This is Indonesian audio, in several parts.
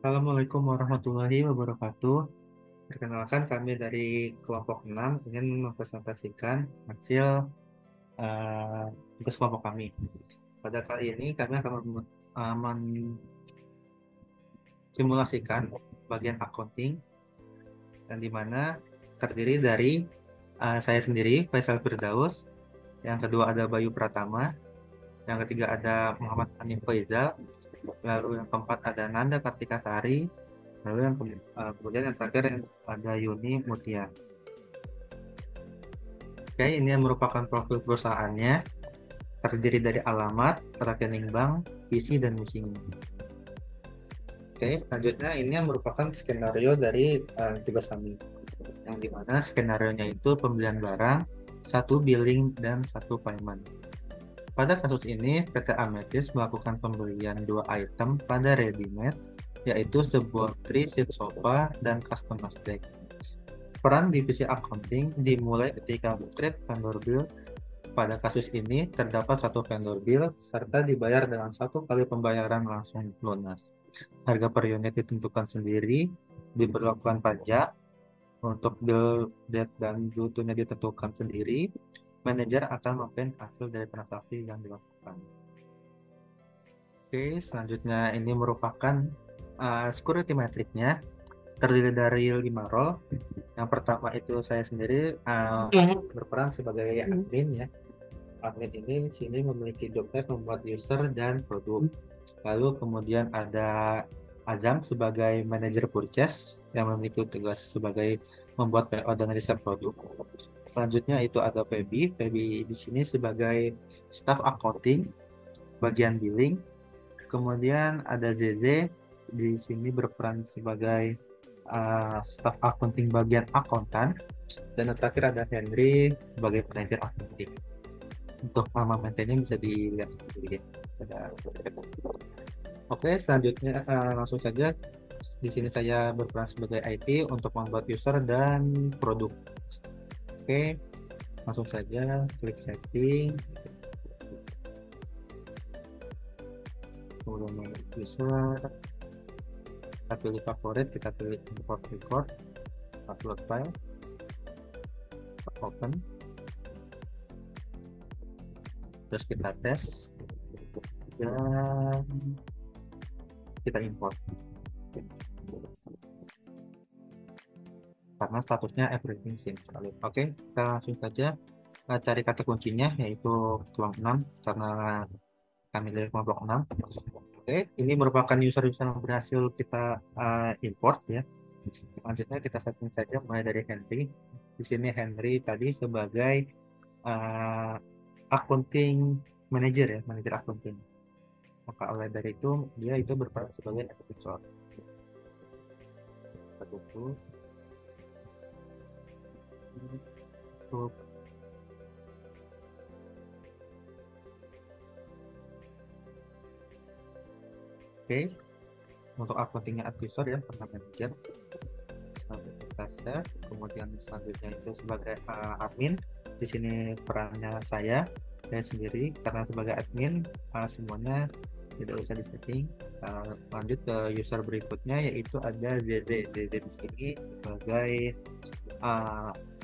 Assalamualaikum warahmatullahi wabarakatuh. Perkenalkan kami dari kelompok 6 ingin mempresentasikan hasil tugas kelompok kami. Pada kali ini kami akan mensimulasikan bagian accounting yang dimana terdiri dari saya sendiri, Faisal Firdaus, yang kedua ada Bayu Pratama, yang ketiga ada Muhammad Hanif Faizal, lalu yang keempat ada Nanda Kartika Sari, lalu kemudian yang terakhir ada Yuni Mutia. Oke, ini yang merupakan profil perusahaannya, terdiri dari alamat, rekening bank, visi, dan misinya. Oke, selanjutnya ini yang merupakan skenario dari tugas kami, yang dimana skenario-nya itu pembelian barang, satu billing, dan satu payment. Pada kasus ini, PT Ametis melakukan pembelian dua item pada ready-made, yaitu sebuah 3-seat sofa dan customized deck. Peran divisi accounting dimulai ketika trade vendor bill. Pada kasus ini, terdapat satu vendor bill serta dibayar dengan satu kali pembayaran langsung lunas. Harga per unit ditentukan sendiri, diberlakukan pajak, untuk bill date dan butuhnya ditentukan sendiri. Manajer akan memprint hasil dari transaksi yang dilakukan. Oke, selanjutnya ini merupakan security metricnya, terdiri dari 5 role. Yang pertama itu saya sendiri berperan sebagai admin ya. Admin ini di sini memiliki job desk membuat user dan produk. Lalu kemudian ada Azam sebagai manajer purchase yang memiliki tugas sebagai membuat PO dan riset produk. Selanjutnya itu ada Feby. Feby di sini sebagai staff accounting bagian billing. Kemudian ada ZZ di sini berperan sebagai staff accounting bagian akuntan. Dan yang terakhir ada Henry sebagai manajer accounting. Untuk nama maintainnya bisa dilihat sendiri ya. Oke, selanjutnya langsung saja di sini saya berperan sebagai IT untuk membuat user dan produk. Oke, langsung saja klik setting, kemudian user, kita pilih favorit, kita pilih import record, upload file, open, terus kita tes dan kita import karena statusnya everything seems valid. Oke, kita langsung saja cari kata kuncinya yaitu kelompok 6 karena kami dari kelompok 6. Oke, ini merupakan user-user yang berhasil kita import ya. Selanjutnya kita setting saja mulai dari Henry. Di sini Henry tadi sebagai accounting manager ya, manager accounting. Maka oleh dari itu dia itu berperan sebagai advisor. Kita tunggu. Oke, untuk accountingnya advisor ya, pernah manager. Selanjutnya kita save, kemudian selanjutnya itu sebagai admin. Di sini perannya saya sendiri karena sebagai admin semuanya tidak usah disetting. Lanjut ke user berikutnya yaitu ada ZZ. ZZ di sini sebagai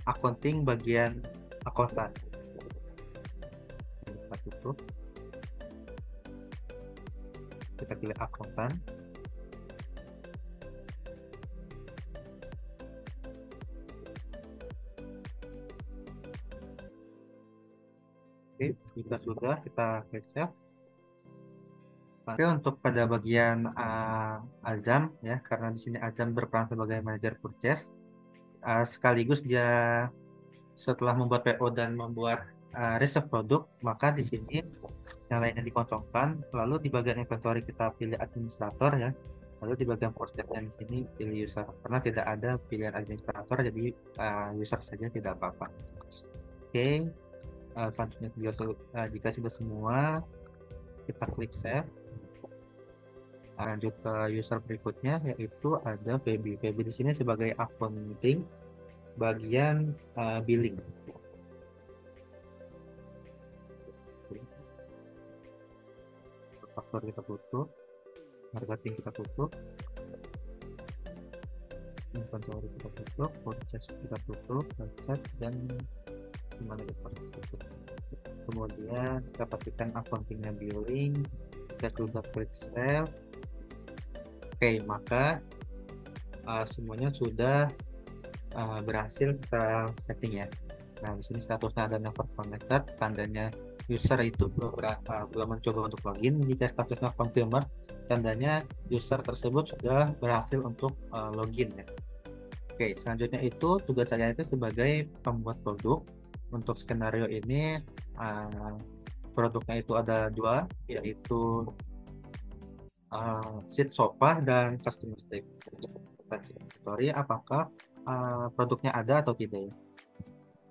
accounting bagian akuntan. Kita tutup. Kita pilih akuntan. Oke, jika sudah kita klik save. Oke, untuk pada bagian Azam ya, karena di sini Azam berperan sebagai manajer purchase, sekaligus dia setelah membuat PO dan membuat riset produk, maka di sini yang lainnya dikosongkan. Lalu di bagian inventory kita pilih administrator ya. Lalu di bagian purchase-nya di sini pilih user, karena tidak ada pilihan administrator, jadi user saja tidak apa-apa. Oke, selanjutnya jika sudah semua, kita klik save. Lanjut ke user berikutnya yaitu ada Feby. Feby di sini sebagai accounting bagian billing. Faktor kita tutup, marketing kita tutup. inventory kita tutup, purchase kita tutup, budget, dan gimana seperti itu. Kemudian kita pastikan accountingnya billing, kita sudah klik save. Oke, maka semuanya sudah berhasil kita setting ya. Nah, di sini statusnya ada never connected, tandanya user itu belum mencoba untuk login. Jika statusnya confirmed, tandanya user tersebut sudah berhasil untuk login ya. Oke, selanjutnya itu tugas saya itu sebagai pembuat produk. Untuk skenario ini produknya itu ada dua, yaitu seat sofa dan customer stick. Inventory apakah produknya ada atau tidak ya.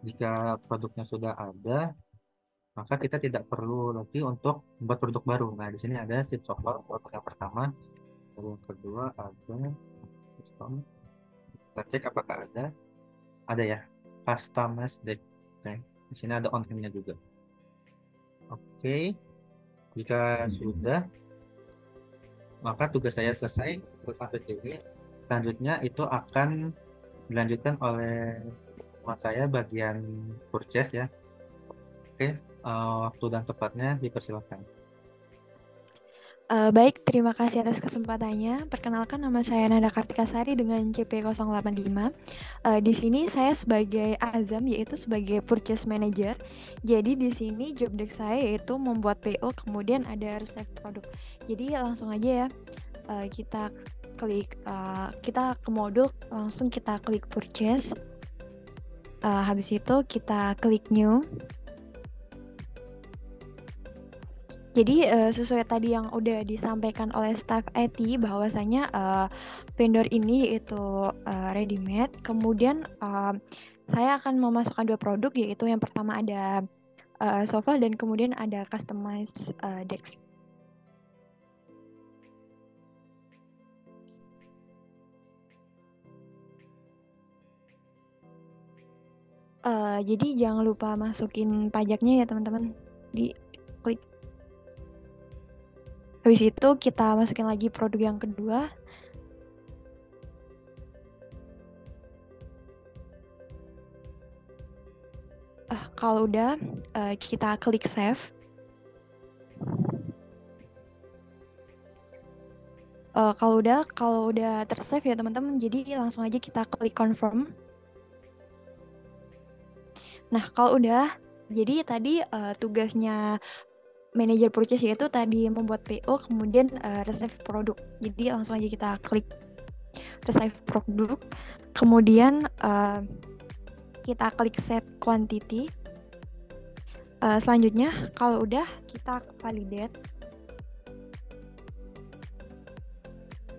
Jika produknya sudah ada, maka kita tidak perlu lagi untuk membuat produk baru. Nah, di sini ada seat sofa produk yang pertama, lalu yang kedua ada custom. Kita cek apakah ada ya, customize deck. Oke, di sini ada on-nya juga. Oke, jika sudah, maka tugas saya selesai sampai sini. Selanjutnya itu akan dilanjutkan oleh teman saya bagian purchase ya. Oke, waktu dan tempatnya dipersilakan. Baik, terima kasih atas kesempatannya. Perkenalkan, nama saya Nada Kartikasari dengan CP085. Di sini saya sebagai Azam, yaitu sebagai Purchase Manager. Jadi di sini job desk saya yaitu membuat PO, kemudian ada receive produk. Jadi langsung aja ya, kita klik, kita ke modul, langsung kita klik Purchase. Habis itu kita klik New. Jadi sesuai tadi yang udah disampaikan oleh staff IT bahwasanya vendor ini itu ready-made. Kemudian saya akan memasukkan dua produk, yaitu yang pertama ada sofa dan kemudian ada customized desk. Jadi jangan lupa masukin pajaknya ya teman-teman, di klik. Habis itu kita masukin lagi produk yang kedua. Kalau udah, kita klik save. Kalau udah tersave ya teman-teman, jadi langsung aja kita klik confirm. Nah, kalau udah, jadi tadi tugasnya manajer purchase yaitu tadi membuat PO, kemudian receive produk. Jadi langsung aja kita klik receive produk, kemudian kita klik set quantity. Selanjutnya, kalau udah, kita validate.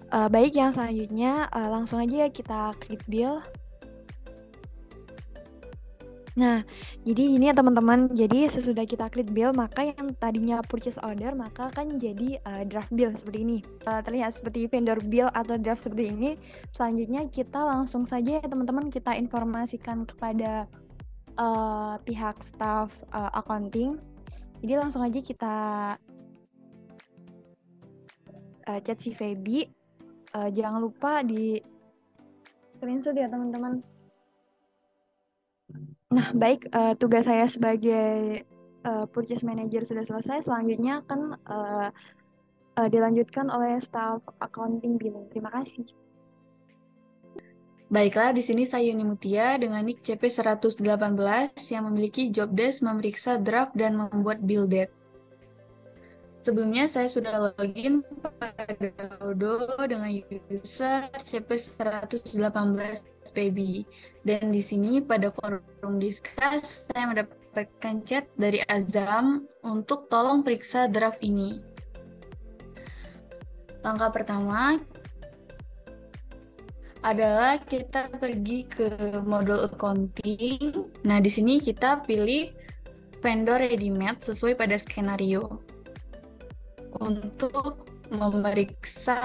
Baik, yang selanjutnya langsung aja kita create bill. Nah, jadi ini ya teman-teman, jadi sesudah kita create bill, maka yang tadinya purchase order, maka akan jadi draft bill seperti ini. Terlihat seperti vendor bill atau draft seperti ini. Selanjutnya kita langsung saja ya teman-teman, kita informasikan kepada pihak staff accounting. Jadi langsung aja kita chat si Feby. Jangan lupa di screenshot ya teman-teman. Nah, baik, tugas saya sebagai purchase manager sudah selesai. Selanjutnya akan dilanjutkan oleh staff accounting billing. Terima kasih. Baiklah, di sini saya Yuni Mutia dengan nick CP118 yang memiliki job desk memeriksa draft dan membuat bill date. Sebelumnya saya sudah login pada Odoo dengan user CP118PB. Dan di sini pada forum discuss saya mendapatkan chat dari Azam untuk tolong periksa draft ini. Langkah pertama adalah kita pergi ke modul accounting. Nah, di sini kita pilih vendor ready-made sesuai pada skenario untuk memeriksa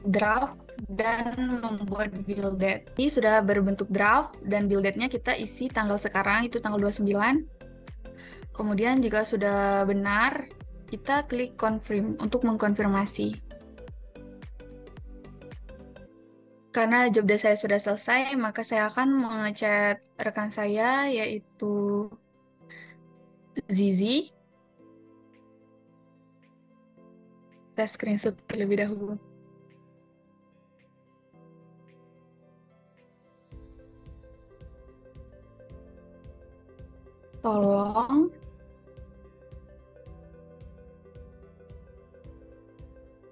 draft dan membuat bill date. Ini sudah berbentuk draft dan bill date-nya kita isi tanggal sekarang, itu tanggal 29. Kemudian jika sudah benar, kita klik confirm untuk mengkonfirmasi. Karena job desk saya sudah selesai, maka saya akan mengechat rekan saya, yaitu Zizi. Kita screenshot terlebih dahulu. Tolong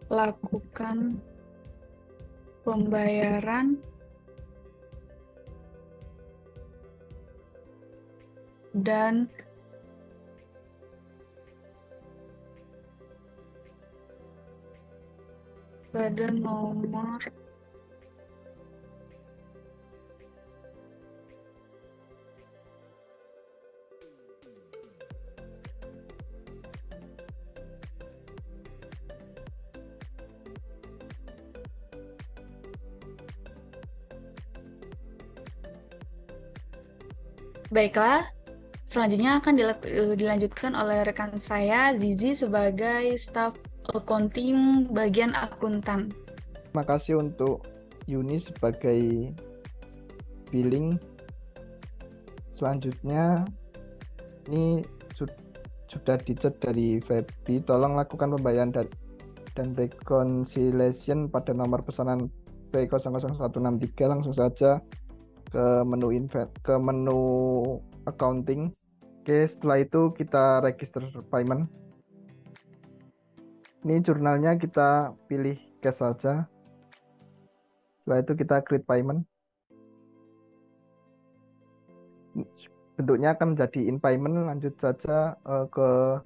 lakukan pembayaran dan pada nomor Baiklah, selanjutnya akan dilanjutkan oleh rekan saya, Zizi, sebagai staf accounting bagian akuntan. Terima kasih untuk Yuni sebagai billing. Selanjutnya, ini sudah dicet dari Feby. Tolong lakukan pembayaran dan reconciliation pada nomor pesanan P00163. Langsung saja ke menu accounting. Oke, setelah itu kita register payment. Ini jurnalnya kita pilih cash saja. Setelah itu kita create payment. Bentuknya akan menjadi in payment. Lanjut saja ke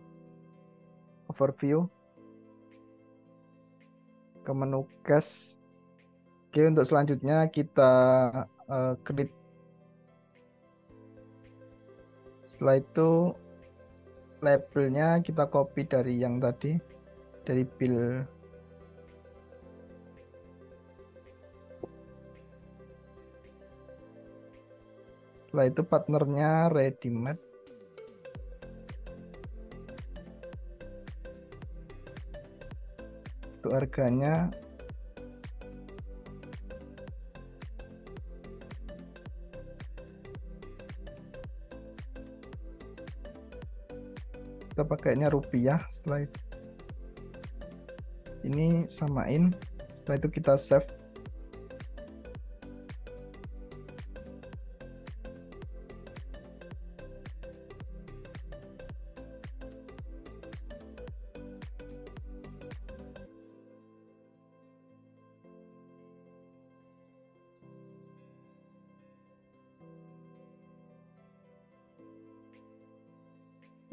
overview, ke menu cash. Oke, untuk selanjutnya kita create. Setelah itu labelnya kita copy dari yang tadi, dari bill. Setelah itu partnernya ready-made. Untuk harganya kita pakainya rupiah. Setelah itu ini samain. Setelah itu kita save.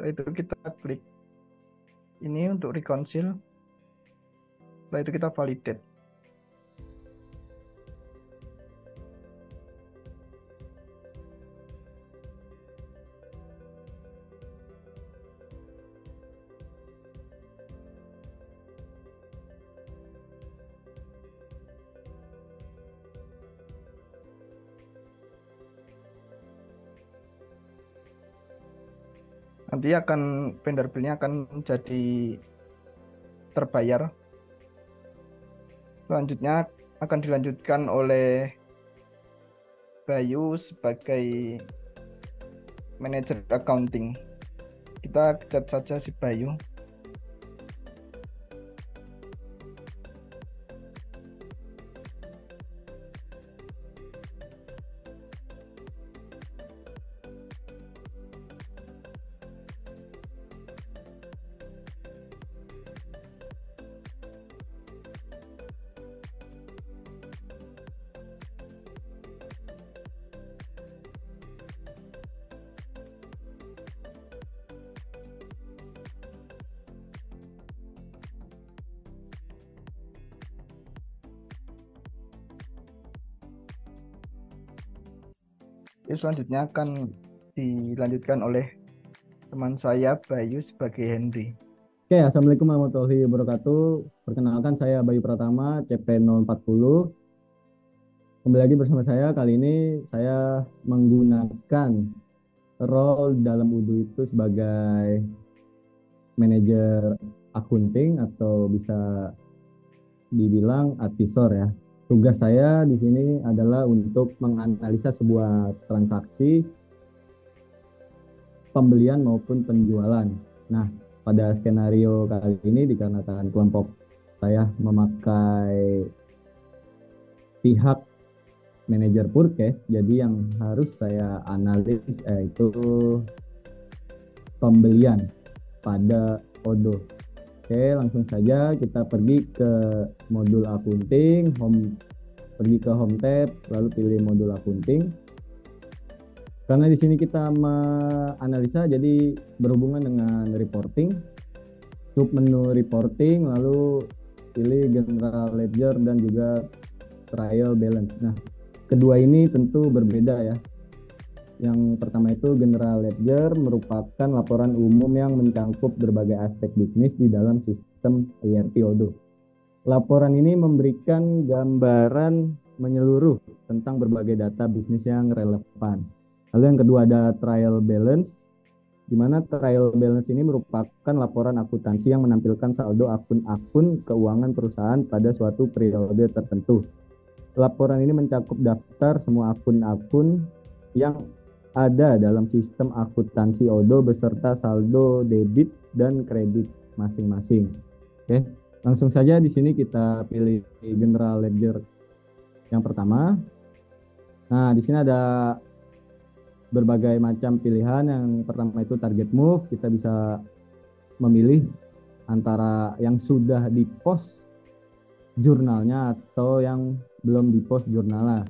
Setelah itu kita klik ini untuk reconcile. Setelah itu kita validate. Nanti vendor bill-nya akan jadi terbayar. Selanjutnya akan dilanjutkan oleh Bayu sebagai manajer accounting. Kita chat saja si Bayu. Selanjutnya akan dilanjutkan oleh teman saya Bayu sebagai Henry. Oke, Assalamualaikum warahmatullahi wabarakatuh. Perkenalkan, saya Bayu Pratama, CP040. Kembali lagi bersama saya. Kali ini saya menggunakan role dalam Udu itu sebagai manajer accounting atau bisa dibilang advisor ya. Tugas saya di sini adalah untuk menganalisa sebuah transaksi pembelian maupun penjualan. Nah, pada skenario kali ini dikarenakan kelompok saya memakai pihak manajer purchase, jadi yang harus saya analis itu pembelian pada Odo. Oke, langsung saja kita pergi ke modul accounting, pergi ke home tab, lalu pilih modul accounting. Karena di sini kita menganalisa, jadi berhubungan dengan reporting, submenu reporting, lalu pilih general ledger dan juga trial balance. Nah, kedua ini tentu berbeda ya. Yang pertama itu general ledger merupakan laporan umum yang mencakup berbagai aspek bisnis di dalam sistem ERP Odoo. Laporan ini memberikan gambaran menyeluruh tentang berbagai data bisnis yang relevan. Lalu yang kedua ada trial balance, di mana trial balance ini merupakan laporan akuntansi yang menampilkan saldo akun-akun keuangan perusahaan pada suatu periode tertentu. Laporan ini mencakup daftar semua akun-akun yang ada dalam sistem akuntansi Odoo beserta saldo debit dan kredit masing-masing. Oke, langsung saja di sini kita pilih general ledger yang pertama. Nah, di sini ada berbagai macam pilihan. Yang pertama itu target move, kita bisa memilih antara yang sudah di-post jurnalnya atau yang belum di-post jurnalnya.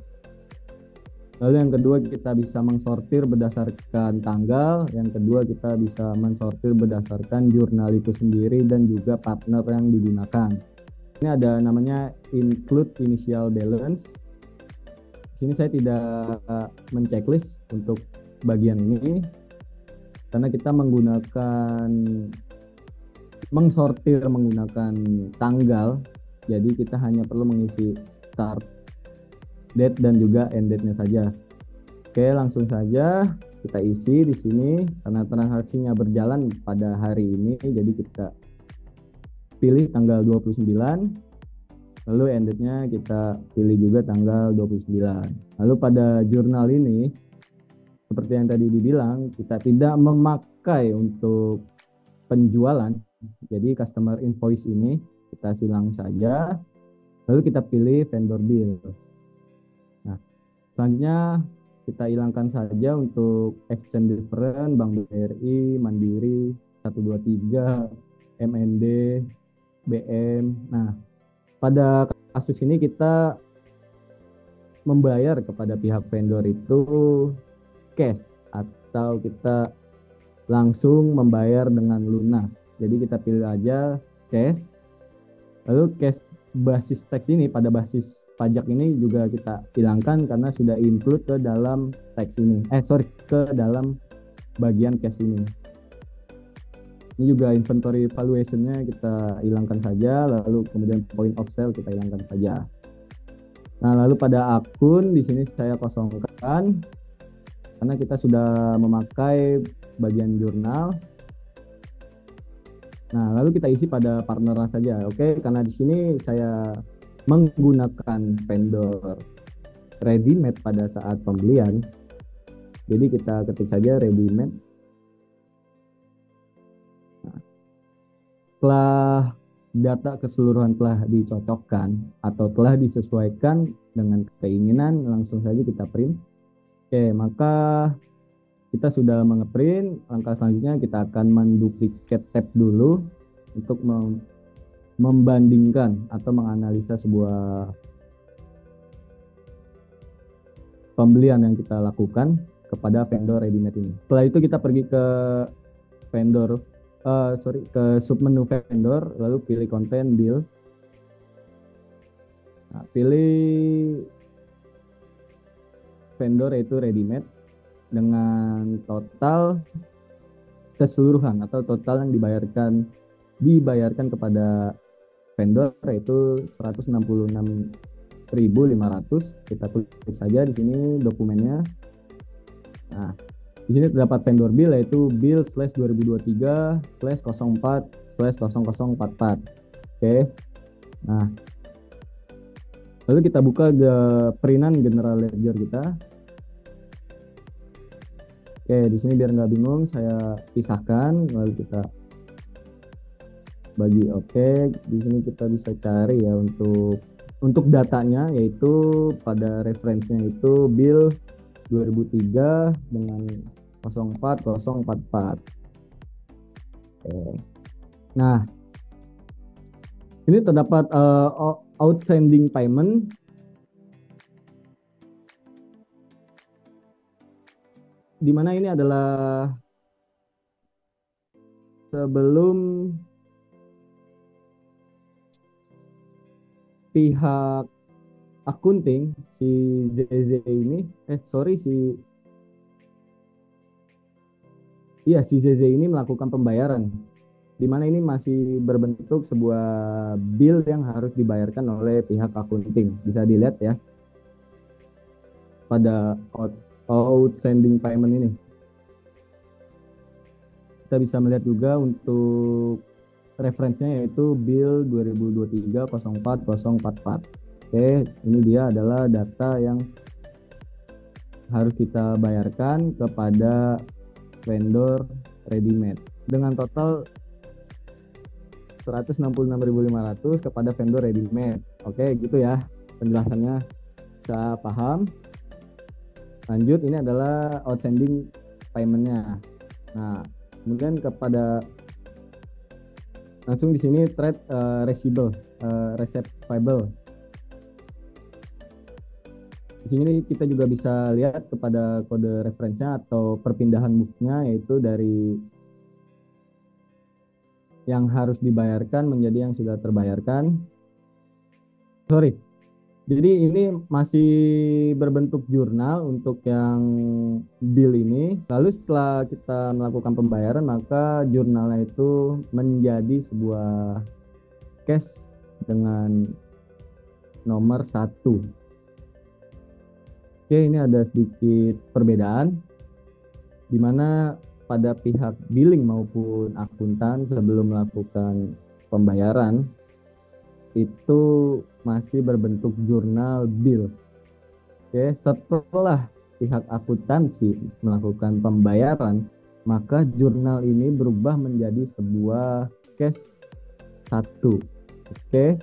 Lalu yang kedua kita bisa mensortir berdasarkan tanggal, yang kedua kita bisa mensortir berdasarkan jurnal itu sendiri dan juga partner yang digunakan. Ini ada namanya include initial balance. Di sini saya tidak menceklis untuk bagian ini karena kita mengsortir menggunakan tanggal, jadi kita hanya perlu mengisi start date dan juga end date-nya saja. Oke, langsung saja kita isi di sini karena transaksinya berjalan pada hari ini, jadi kita pilih tanggal 29. Lalu end date-nya kita pilih juga tanggal 29. Lalu pada jurnal ini seperti yang tadi dibilang, kita tidak memakai untuk penjualan. Jadi customer invoice ini kita silang saja. Lalu kita pilih vendor bill. Nah, selanjutnya kita hilangkan saja untuk exchange different, Bank BRI, Mandiri, 123, MND, BM. Nah, pada kasus ini kita membayar kepada pihak vendor itu cash atau kita langsung membayar dengan lunas. Jadi kita pilih aja cash. Lalu cash basis teks ini pada basis pajak ini juga kita hilangkan karena sudah include ke dalam teks ini. Ke dalam bagian cash ini. Ini juga inventory valuation-nya kita hilangkan saja, lalu kemudian point of sale kita hilangkan saja. Nah, lalu pada akun di sini saya kosongkan karena kita sudah memakai bagian jurnal. Nah, lalu kita isi pada partner saja. Oke, karena di sini saya menggunakan vendor ready-made pada saat pembelian. Jadi kita ketik saja ready-made. Nah, setelah data keseluruhan telah dicocokkan atau telah disesuaikan dengan keinginan, langsung saja kita print. Oke, maka kita sudah mengeprint. Langkah selanjutnya kita akan menduplikat tab dulu untuk membandingkan atau menganalisa sebuah pembelian yang kita lakukan kepada vendor ready-made ini. Setelah itu kita pergi ke ke submenu vendor, lalu pilih content bill. Nah, pilih vendor yaitu ready-made dengan total keseluruhan atau total yang dibayarkan kepada vendor yaitu 166.500. Kita klik saja di sini dokumennya. Nah, di sini terdapat vendor bill yaitu bill/2023/04/0044. Oke. Nah, Lalu kita buka ke perinan general ledger kita. Oke, di sini biar nggak bingung, saya pisahkan, lalu kita bagi. Oke, di sini kita bisa cari ya untuk datanya, yaitu pada referensinya itu bill 2003 dengan 04044. Oke. Nah, ini terdapat outstanding payment di mana ini adalah sebelum pihak akunting si ZZ ini si ZZ ini melakukan pembayaran, di mana ini masih berbentuk sebuah bill yang harus dibayarkan oleh pihak akunting. Bisa dilihat ya pada outstanding payment ini. Kita bisa melihat juga untuk referensinya yaitu bill 2023-04044. Oke, ini dia adalah data yang harus kita bayarkan kepada vendor ready-made dengan total 166.500 kepada vendor ready-made. Oke, gitu ya penjelasannya, bisa paham. Lanjut, ini adalah outstanding payment-nya. Nah, kemudian kepada langsung di sini trade receivable. Di sini kita juga bisa lihat kepada kode referensinya atau perpindahan move-nya, yaitu dari yang harus dibayarkan menjadi yang sudah terbayarkan. Jadi ini masih berbentuk jurnal untuk yang deal ini. Lalu setelah kita melakukan pembayaran, maka jurnalnya itu menjadi sebuah cash dengan nomor 1. Oke, ini ada sedikit perbedaan, di mana pada pihak billing maupun akuntan sebelum melakukan pembayaran itu masih berbentuk jurnal bill. Oke, setelah pihak akuntansi melakukan pembayaran, maka jurnal ini berubah menjadi sebuah cash 1. Oke,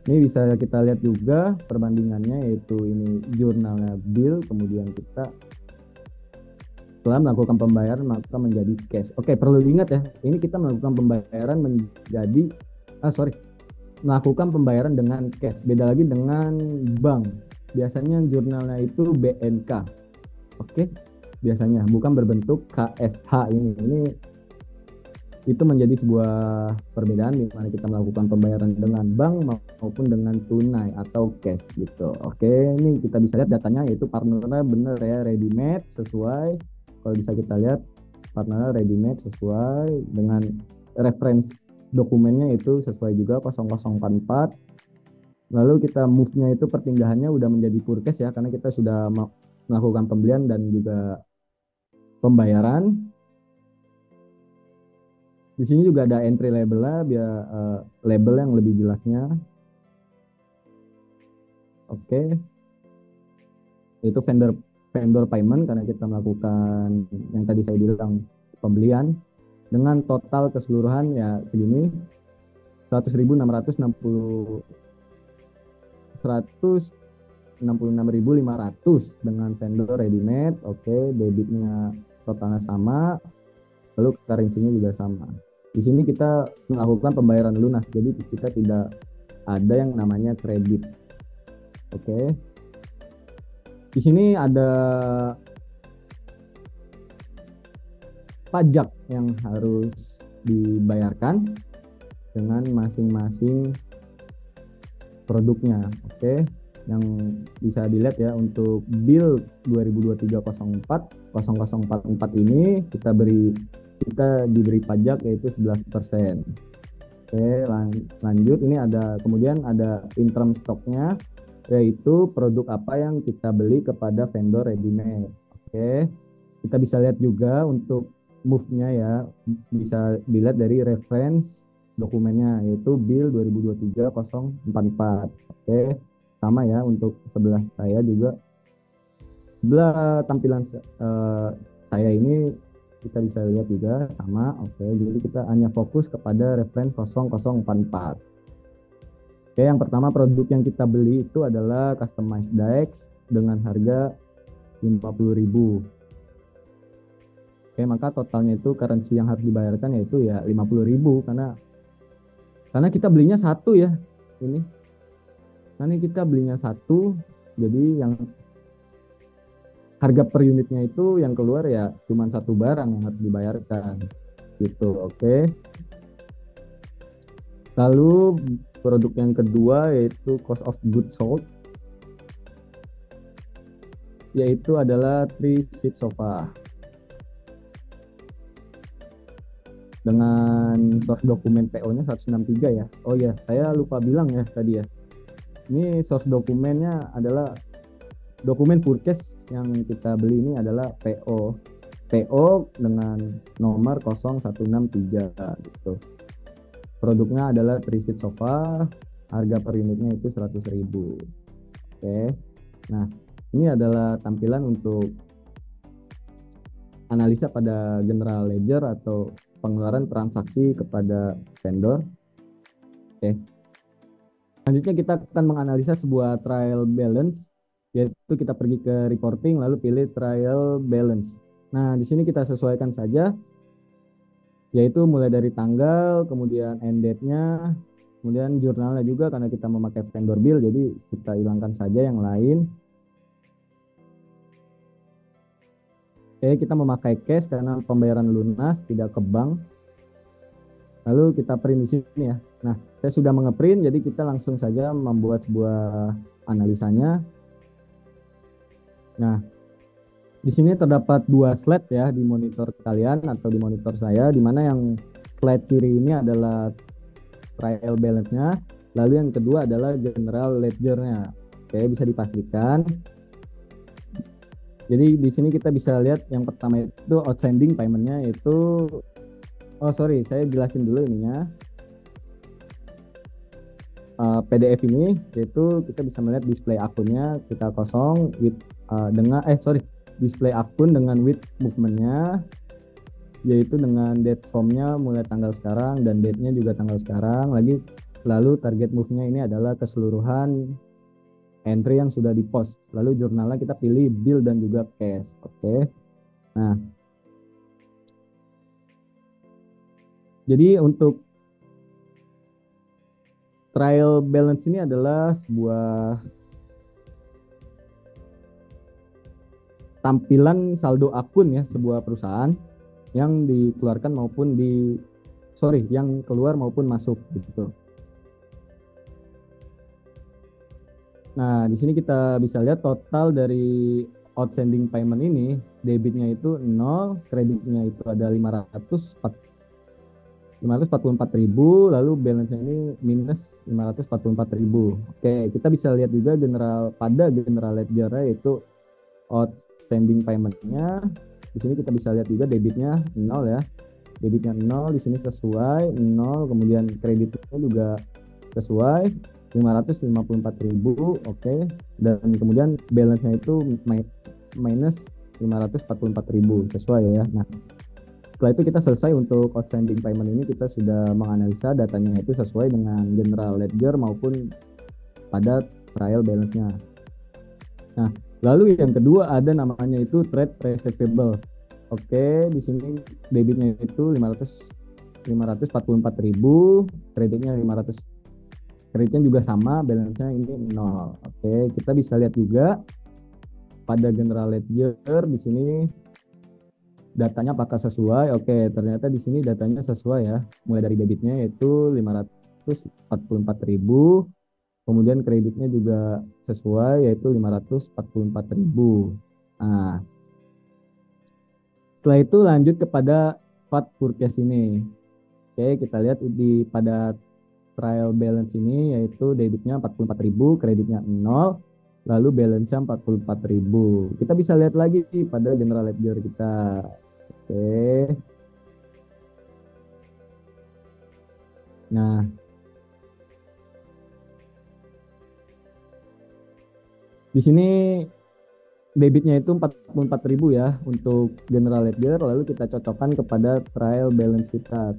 ini bisa kita lihat juga perbandingannya, yaitu ini jurnalnya bill, kemudian kita setelah melakukan pembayaran maka menjadi cash. Oke, perlu diingat ya, ini kita melakukan pembayaran melakukan pembayaran dengan cash. Beda lagi dengan bank. Biasanya jurnalnya itu BNK. Oke, biasanya bukan berbentuk KSH ini. Itu menjadi sebuah perbedaan di mana kita melakukan pembayaran dengan bank maupun dengan tunai atau cash gitu. Oke, ini kita bisa lihat datanya, yaitu partnernya benar ya, ready made sesuai. Kalau bisa kita lihat partnernya ready made sesuai dengan reference dokumennya itu sesuai juga 0044. Lalu kita move-nya itu perpindahannya udah menjadi purchase ya, karena kita sudah melakukan pembelian dan juga pembayaran. Di sini juga ada entry label-nya biar label yang lebih jelasnya. Oke. Itu vendor payment karena kita melakukan yang tadi saya bilang pembelian dengan total keseluruhan ya segini 166.500 dengan vendor ready made. Oke, debitnya totalnya sama, lalu currency-nya juga sama. Di sini kita melakukan pembayaran lunas, jadi kita tidak ada yang namanya kredit. Oke. Di sini ada pajak yang harus dibayarkan dengan masing-masing produknya. Oke. Yang bisa dilihat ya, untuk bill 2023-04-0044 ini kita diberi pajak yaitu 11%. Oke, lanjut, ini kemudian ada interim stoknya, yaitu produk apa yang kita beli kepada vendor ready made. Oke, kita bisa lihat juga untuk move-nya ya, bisa dilihat dari reference dokumennya, yaitu bill 2023-044. Oke, sama ya untuk sebelah saya juga. Sebelah tampilan saya ini kita bisa lihat juga sama. Oke, jadi kita hanya fokus kepada reference 0044. Oke, yang pertama produk yang kita beli itu adalah customized DAX dengan harga 50.000. Oke, maka totalnya itu currency yang harus dibayarkan yaitu ya 50.000 karena kita belinya satu ya. Karena kita belinya satu, jadi yang harga per unitnya itu yang keluar ya cuma satu barang yang harus dibayarkan gitu. Oke. Lalu produk yang kedua yaitu cost of goods sold, yaitu adalah 3-seat sofa dengan source dokumen PO-nya 163 ya. Oh ya, saya lupa bilang ya tadi ya. Ini source dokumennya adalah dokumen purchase yang kita beli ini adalah PO dengan nomor 0163 gitu. Produknya adalah 3-seat sofa, harga per unitnya itu 100.000. Oke. Nah, ini adalah tampilan untuk analisa pada general ledger atau pengeluaran transaksi kepada vendor. Oke. Selanjutnya kita akan menganalisa sebuah trial balance, yaitu kita pergi ke reporting lalu pilih trial balance. Nah, di sini kita sesuaikan saja, yaitu mulai dari tanggal, kemudian end date-nya, kemudian jurnalnya juga karena kita memakai vendor bill, jadi kita hilangkan saja yang lain. Oke, kita memakai cash karena pembayaran lunas, tidak ke bank. Lalu kita print di sini ya. Nah, saya sudah mengeprint, jadi kita langsung saja membuat sebuah analisanya. Nah, di sini terdapat dua slide ya di monitor kalian atau di monitor saya, di mana yang slide kiri ini adalah trial balance-nya, lalu yang kedua adalah general ledger-nya. Oke, bisa dipastikan. Jadi di sini kita bisa lihat yang pertama itu outstanding payment-nya yaitu, saya jelasin dulu ininya. PDF ini yaitu kita bisa melihat display akunnya kita kosong with display akun dengan with movement-nya, yaitu dengan date form-nya mulai tanggal sekarang dan date-nya juga tanggal sekarang. Lalu target move-nya ini adalah keseluruhan entry yang sudah di-post. Lalu jurnalnya kita pilih bill dan juga cash. Oke. Nah, jadi untuk trial balance ini adalah sebuah tampilan saldo akun ya sebuah perusahaan yang dikeluarkan maupun yang keluar maupun masuk gitu. Nah, di sini kita bisa lihat total dari outstanding payment ini, debitnya itu 0, kreditnya itu ada 544.000, lalu balance-nya ini minus 544.000. Oke, kita bisa lihat juga pada general ledger yaitu outstanding payment-nya. Di sini kita bisa lihat juga debitnya 0 ya. Debitnya 0 di sini sesuai 0, kemudian kreditnya juga sesuai 554.000. Oke. Dan kemudian balance-nya itu minus 544.000 sesuai ya. Nah, setelah itu kita selesai untuk outstanding payment ini, kita sudah menganalisa datanya itu sesuai dengan general ledger maupun pada trial balance-nya. Nah, lalu yang kedua ada namanya itu trade receivable. Oke, di sini debitnya itu 544.000, kreditnya 500. Kreditnya juga sama, balance-nya ini 0. Oke, kita bisa lihat juga pada general ledger di sini datanya apakah sesuai. Oke, ternyata di sini datanya sesuai ya. Mulai dari debitnya yaitu 544.000, kemudian kreditnya juga sesuai yaitu 544.000. Nah, setelah itu lanjut kepada part purchase ini. Oke, kita lihat pada trial balance ini yaitu debitnya 44.000, kreditnya 0, lalu balance-nya 44.000. Kita bisa lihat lagi pada general ledger kita. Oke. Nah, Di sini debitnya itu 44.000 ya untuk general ledger, lalu kita cocokkan kepada trial balance kita.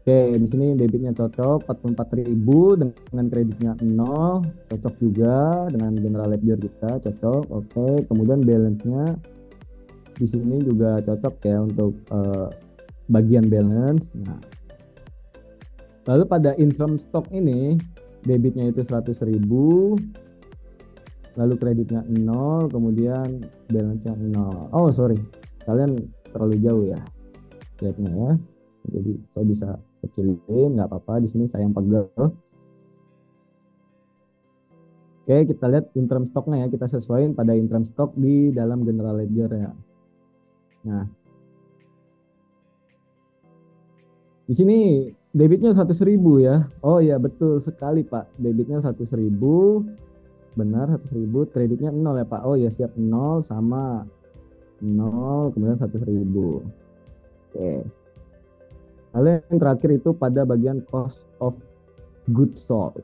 Oke, di sini debitnya cocok 44.000 dengan kreditnya 0, cocok juga dengan general ledger kita, cocok. Oke, kemudian balance-nya di sini juga cocok ya untuk bagian balance. Nah, lalu pada interim stock ini debitnya itu 100.000, lalu kreditnya 0, kemudian balance-nya 0. Oh, sorry. Kalian terlalu jauh ya lihatnya ya. Jadi saya bisa kecilin, nggak apa-apa. Di sini saya yang pegel. Oke, kita lihat interim stoknya ya. Kita sesuaikan pada interim stock di dalam general ledger ya. Nah, di sini debitnya 100.000 ya. Oh ya, betul sekali Pak. Debitnya 100.000. Benar, 100.000. Kreditnya 0 ya Pak. Oh ya, siap, 0 sama 0, kemudian 100.000. Oke. Lalu yang terakhir itu pada bagian cost of goods sold,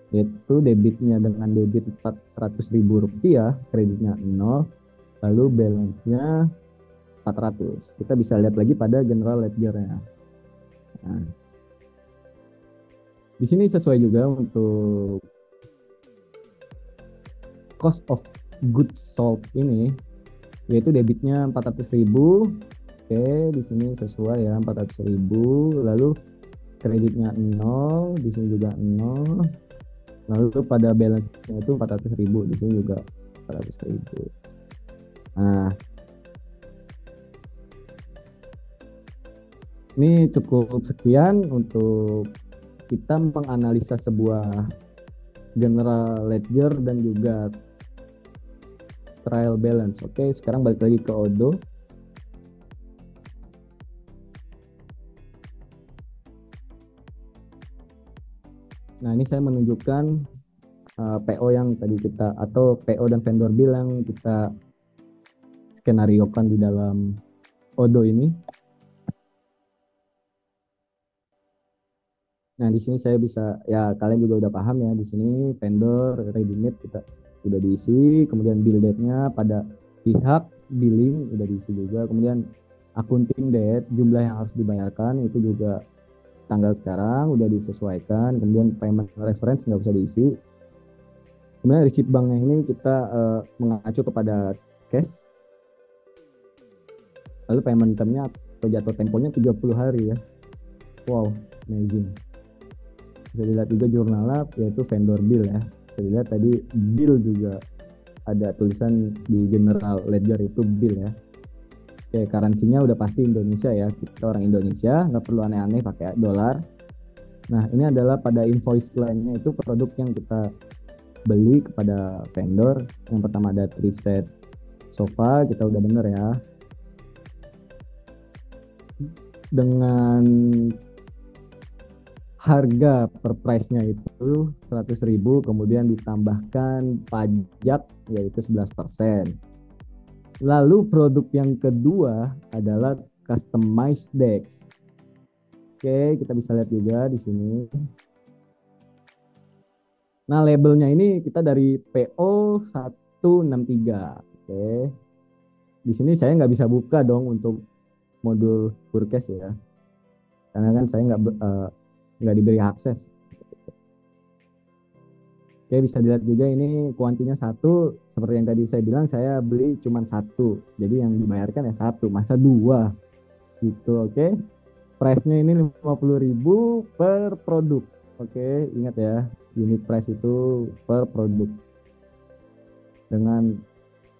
yaitu debitnya dengan debit 400.000 rupiah, kreditnya 0, lalu balance-nya 400. Kita bisa lihat lagi pada general ledger-nya. Nah, di sini sesuai juga untuk cost of goods sold ini, yaitu debitnya 400.000. Oke, di sini sesuai ya, 400.000, lalu kreditnya 0, di sini juga 0, lalu pada balance-nya itu 400.000, di sini juga 400.000. Nah, ini cukup sekian untuk kita menganalisa sebuah general ledger dan juga trial balance. Oke, sekarang balik lagi ke Odo. Nah, ini saya menunjukkan PO yang tadi kita, atau PO dan vendor bill yang kita skenariokan di dalam Odo ini. Nah, di sini saya bisa, ya kalian juga udah paham ya, di sini vendor ready made kita udah diisi, kemudian bill date-nya pada pihak billing udah diisi juga, kemudian accounting date, jumlah yang harus dibayarkan itu juga tanggal sekarang udah disesuaikan, kemudian payment reference nggak usah diisi. Kemudian receipt banknya ini kita mengacu kepada cash, lalu payment termnya atau jatuh temponya 30 hari ya. Wow, amazing. Bisa dilihat juga jurnalnya, yaitu vendor bill ya. Bisa dilihat tadi bill juga ada tulisan di general ledger itu bill ya. Oke, currency-nya udah pasti Indonesia ya. Kita orang Indonesia, nggak perlu aneh-aneh pakai dolar. Nah, ini adalah pada invoice line-nya itu produk yang kita beli kepada vendor. Yang pertama ada 3 set sofa, kita udah bener ya. Dengan harga per price-nya itu 100.000, kemudian ditambahkan pajak yaitu 11%. Lalu produk yang kedua adalah customized decks. Oke, kita bisa lihat juga di sini. Nah, labelnya ini kita dari PO 163. Oke. Di sini saya nggak bisa buka dong untuk modul purchase ya. Karena kan saya nggak diberi akses. Oke, bisa dilihat juga ini kuantinya 1, seperti yang tadi saya bilang, saya beli cuma 1, jadi yang dibayarkan ya 1, masa 2 gitu. Oke, price-nya ini 50.000 per produk. Oke, ingat ya, unit price itu per produk dengan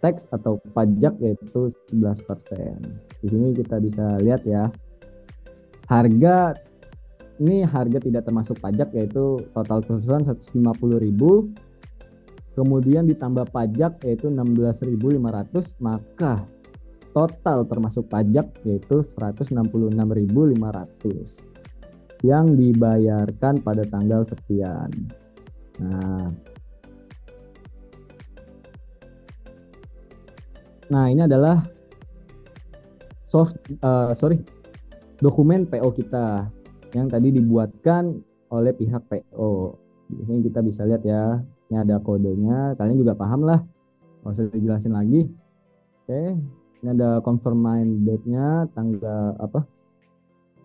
tax atau pajak yaitu 11%. Di sini kita bisa lihat ya, harga ini harga tidak termasuk pajak, yaitu total keseluruhan 150.000, kemudian ditambah pajak yaitu 16.500, maka total termasuk pajak yaitu 166.500 yang dibayarkan pada tanggal sekian. Nah, ini adalah dokumen PO kita yang tadi dibuatkan oleh pihak PO. Di sini kita bisa lihat ya, Ini ada kodenya, kalian juga paham lah, nggak usah dijelasin lagi. Oke, ini ada confirmation date-nya,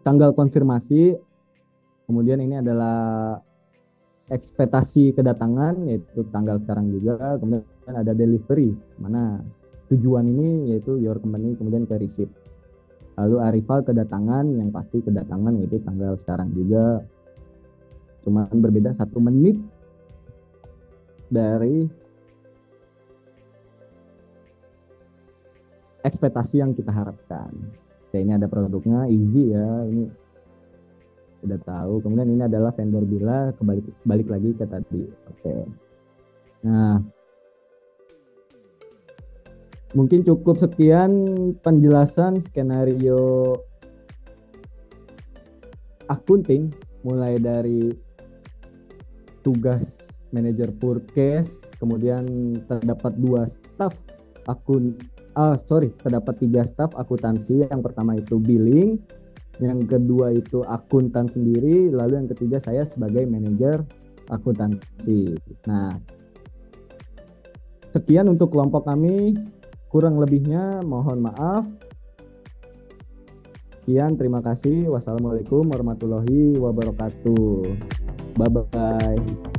tanggal konfirmasi. Kemudian ini adalah ekspektasi kedatangan, yaitu tanggal sekarang juga. Kemudian ada delivery, mana tujuan ini yaitu your company, kemudian ke receipt. Lalu arrival kedatangan, yang pasti kedatangan yaitu tanggal sekarang juga. Cuma berbeda 1 menit dari ekspektasi yang kita harapkan. Oke, ini ada produknya, easy ya, ini udah tahu. Kemudian ini adalah vendor bila, balik lagi ke tadi. Oke. Nah, mungkin cukup sekian penjelasan skenario accounting, mulai dari tugas manajer purchase, kemudian terdapat 2 staf terdapat 3 staf akuntansi. Yang pertama itu billing, yang kedua itu akuntan sendiri, lalu yang ketiga saya sebagai manajer akuntansi. Nah, sekian untuk kelompok kami, kurang lebihnya mohon maaf. Sekian, terima kasih. Wassalamualaikum warahmatullahi wabarakatuh. Bye-bye.